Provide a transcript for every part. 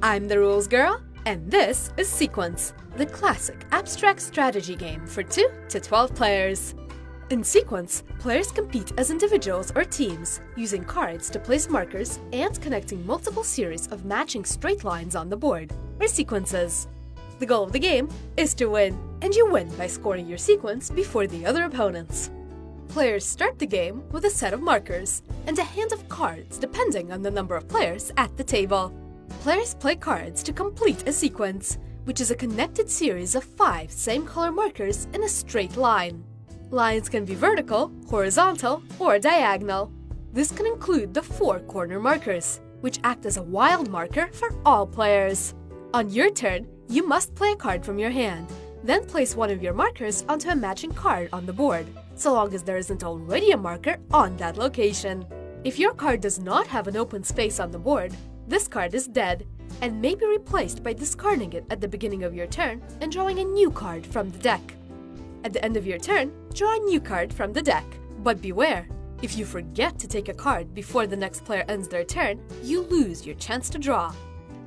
I'm the Rules Girl, and this is Sequence, the classic abstract strategy game for 2 to 12 players. In Sequence, players compete as individuals or teams, using cards to place markers and connecting multiple series of matching straight lines on the board, or sequences. The goal of the game is to win, and you win by scoring your sequence before the other opponents. Players start the game with a set of markers and a hand of cards depending on the number of players at the table. Players play cards to complete a sequence, which is a connected series of 5 same-color markers in a straight line. Lines can be vertical, horizontal, or diagonal. This can include the 4 corner markers, which act as a wild marker for all players. On your turn, you must play a card from your hand, then place one of your markers onto a matching card on the board, so long as there isn't already a marker on that location. If your card does not have an open space on the board, this card is dead, and may be replaced by discarding it at the beginning of your turn and drawing a new card from the deck. At the end of your turn, draw a new card from the deck. But beware, if you forget to take a card before the next player ends their turn, you lose your chance to draw.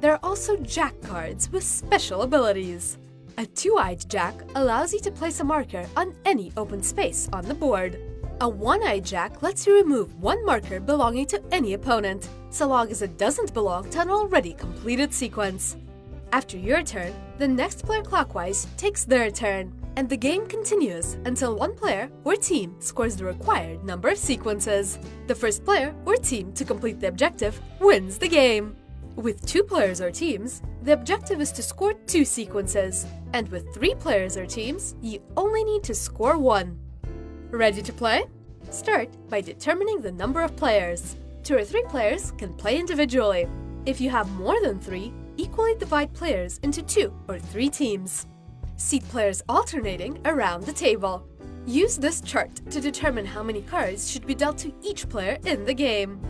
There are also Jack cards with special abilities. A 2-eyed Jack allows you to place a marker on any open space on the board. A 1-eyed Jack lets you remove one marker belonging to any opponent, so long as it doesn't belong to an already completed sequence. After your turn, the next player clockwise takes their turn, and the game continues until one player or team scores the required number of sequences. The first player or team to complete the objective wins the game. With 2 players or teams, the objective is to score 2 sequences, and with 3 players or teams, you only need to score 1. Ready to play? Start by determining the number of players. 2 or 3 players can play individually. If you have more than 3, equally divide players into 2 or 3 teams. Seat players alternating around the table. Use this chart to determine how many cards should be dealt to each player in the game.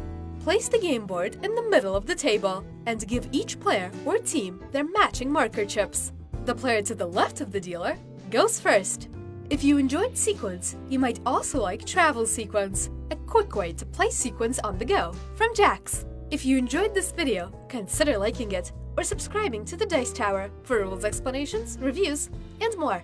Place the game board in the middle of the table and give each player or team their matching marker chips. The player to the left of the dealer goes first. If you enjoyed Sequence, you might also like Travel Sequence, a quick way to play Sequence on the go from Jaxx. If you enjoyed this video, consider liking it or subscribing to the Dice Tower for rules explanations, reviews, and more.